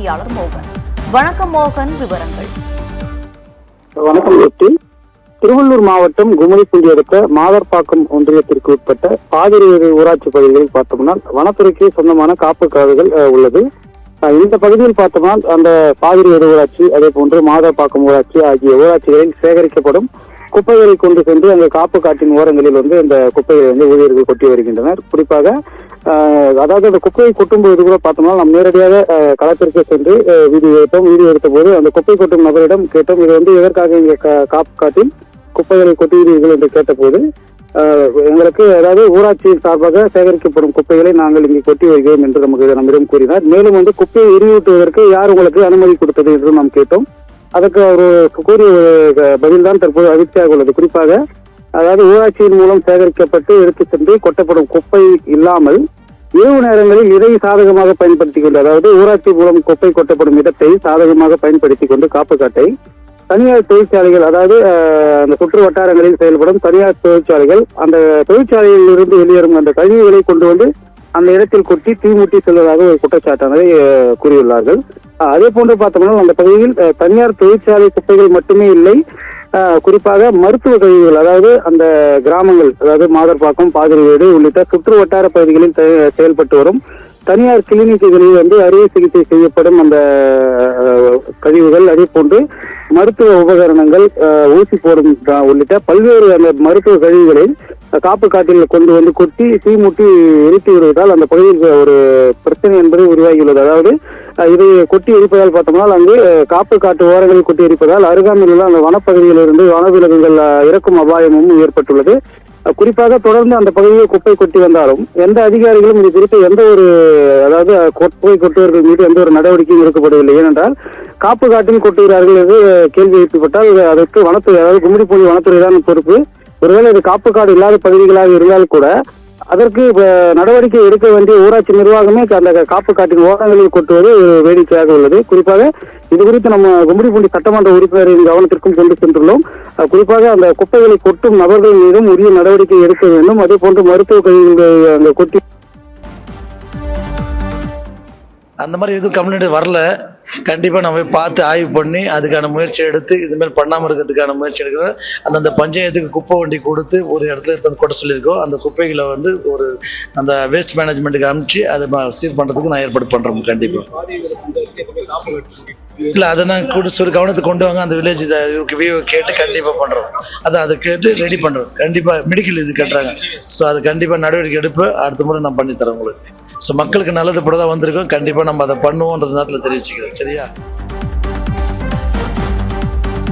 செய்தியாளர் மோகன். வணக்கம் மோகன், விவரங்கள். வணக்கம் வெற்றி. திருவள்ளூர் மாவட்டம் கும்மிடிப்பூண்டி அடுத்த மாதர்பாக்கம் ஒன்றியத்திற்கு உட்பட்ட பாதிரிவேடு ஊராட்சி பகுதிகளில் பார்த்தோம்னா வனத்துறைக்கு சொந்தமான காப்பு காடுகள் உள்ளது. இந்த பகுதியில் பார்த்தோம்னா அந்த பாதிரிவேடு ஊராட்சி, அதே போன்று மாதர்பாக்கம் ஊராட்சி ஆகிய ஊராட்சிகளில் சேகரிக்கப்படும் குப்பைகளை கொண்டு சென்று அந்த காப்பு காட்டின் ஓரங்களில் இந்த குப்பைகளை ஊழியர்கள் கொட்டி வருகின்றனர். குறிப்பாக அதாவது அந்த குப்பையை கொட்டும் போது கூட பார்த்தோம்னா நாம் நேரடியாக களத்திற்கு சென்று வீடியோ எடுத்த போது அந்த குப்பை கொட்டும் நபரிடம் கேட்டோம், இது எதற்காக இங்கே காப்பு காட்டில் குப்பைகளை கொட்டுகிறீர்கள் என்று கேட்டபோது எங்களுக்கு அதாவது ஊராட்சியின் சார்பாக சேகரிக்கப்படும் குப்பைகளை நாங்கள் இங்கே கொட்டி வருகிறோம் என்று நம்மிடம் கூறினார். மேலும் குப்பையை எரியூட்டுவதற்கு யார் உங்களுக்கு அனுமதி கொடுத்தது என்று நாம் கேட்டோம். அதற்கு அவர் கூறிய பதில் தான் தற்போது அதிர்ச்சியாக உள்ளது. குறிப்பாக அதாவது ஊராட்சியின் மூலம் சேகரிக்கப்பட்டு எடுத்து சென்று கொட்டப்படும் குப்பை இல்லாமல் இரவு நேரங்களில் இதை சாதகமாக பயன்படுத்திக் கொண்டு, அதாவது ஊராட்சி மூலம் குப்பை கொட்டப்படும் இடத்தை சாதகமாக பயன்படுத்திக் கொண்டு காப்பு காட்டை தனியார் தொழிற்சாலைகள், அதாவது அந்த சுற்று வட்டாரங்களில் செயல்படும் தனியார் தொழிற்சாலைகள் அந்த தொழிற்சாலையில் இருந்து வெளியேறும் அந்த கழிவுகளை கொண்டு அந்த இடத்தில் கொட்டி தீமூட்டி செல்வதாக ஒரு குற்றச்சாட்டானதை கூறியுள்ளார்கள். அதே போன்று பார்த்தோம்னா அந்த பகுதியில் தனியார் தொழிற்சாலை குப்பைகள் மட்டுமே இல்லை, குறிப்பாக மருத்துவ கழிவுகள், அதாவது அந்த கிராமங்கள், அதாவது மாதர்பாக்கம், பாதிரிவேடு உள்ளிட்ட சுற்று வட்டார பகுதிகளில் செயல்பட்டு வரும் தனியார் கிளினிக்குகளில் அறுவை சிகிச்சை செய்யப்படும் அந்த கழிவுகள், அதே போன்று மருத்துவ உபகரணங்கள், ஊசி போடும் உள்ளிட்ட பல்வேறு அந்த மருத்துவ கழிவுகளில் காப்பு காட்டில் கொண்டு கொட்டி தீமூட்டி எரித்து வருவதால் அந்த பகுதியில் ஒரு பிரச்சனை என்பது உருவாகியுள்ளது. அதாவது இதை கொட்டி எரிப்பதால் பார்த்தோம்னா அங்கு காப்பு காட்டு ஓரங்களில் கொட்டி எரிப்பதால் அருகாமையில் உள்ள அந்த வனப்பகுதியிலிருந்து வனவிலங்குகள் இறக்கும் அபாயமும் ஏற்பட்டுள்ளது. குறிப்பாக தொடர்ந்து அந்த பகுதியில் குப்பை கொட்டி வந்தாலும் எந்த அதிகாரிகளும் இது குறித்து எந்த ஒரு, அதாவது குப்பை கொட்டுவர்கள் மீது எந்த ஒரு நடவடிக்கையும் எடுக்கப்படவில்லை. ஏனென்றால் காப்பு காட்டில் கொட்டுகிறார்கள் என்று கேள்வி எழுப்பப்பட்டால் அதற்கு வனத்துறை, அதாவது கும்மிடிப்பூண்டி வனத்துறை தான் பொறுப்பு. ஒருவேளை இது காப்பு காடு இல்லாத பகுதிகளாக இருந்தால் கூட அதற்கு நடவடிக்கை எடுக்க வேண்டிய ஊராட்சி நிர்வாகமே அந்த காப்பு காட்டின் ஓரங்களில் கொட்டுவது வேடிக்கையாக உள்ளது. குறிப்பாக இது குறித்து நம்ம கும்மிடிப்பூண்டி சட்டமன்ற உறுப்பினரின் கவனத்திற்கும் கொண்டு சென்றுள்ளோம். குறிப்பாக அந்த குப்பைகளை கொட்டும் நபர்கள் மீதும் உரிய நடவடிக்கை எடுக்க வேண்டும். அதே போன்று மருத்துவ கழிவுகளை அங்கே கொட்டி அந்த மாதிரி எதுவும் கம்ப்ளைண்ட் வரல. கண்டிப்பாக நம்ம பார்த்து ஆய்வு பண்ணி அதுக்கான முயற்சி எடுத்து இதுமாதிரி பண்ணாமல் இருக்கிறதுக்கான முயற்சி எடுக்கிறோம். அந்தந்த பஞ்சாயத்துக்கு குப்பை வண்டி கொடுத்து ஒரு இடத்துல எடுத்து கொட்ட சொல்லியிருக்கோம். அந்த குப்பைகளை ஒரு அந்த வேஸ்ட் மேனேஜ்மெண்ட்டுக்கு அனுப்பிச்சு அதை சீர் பண்ணுறதுக்கு நான் ஏற்பாடு பண்ணுறோம். கண்டிப்பாக இல்லை, அதை நான் சொல்லி கவனத்துக்கு கொண்டு வாங்க. அந்த வில்லேஜ் கேட்டு கண்டிப்பாக பண்ணுறோம். அதை கேட்டு ரெடி பண்ணுறோம். கண்டிப்பாக மெடிக்கல் இது கட்டுறாங்க. ஸோ அது கண்டிப்பாக நடவடிக்கை எடுப்பு அடுத்த முறை நான் பண்ணித்தரேன் உங்களுக்கு. ஸோ மக்களுக்கு நல்லது கூட தான் வந்திருக்கோம். கண்டிப்பாக நம்ம அதை பண்ணுவோன்ற நேரத்தில் தெரிவிச்சுக்கிறேன். சரியா?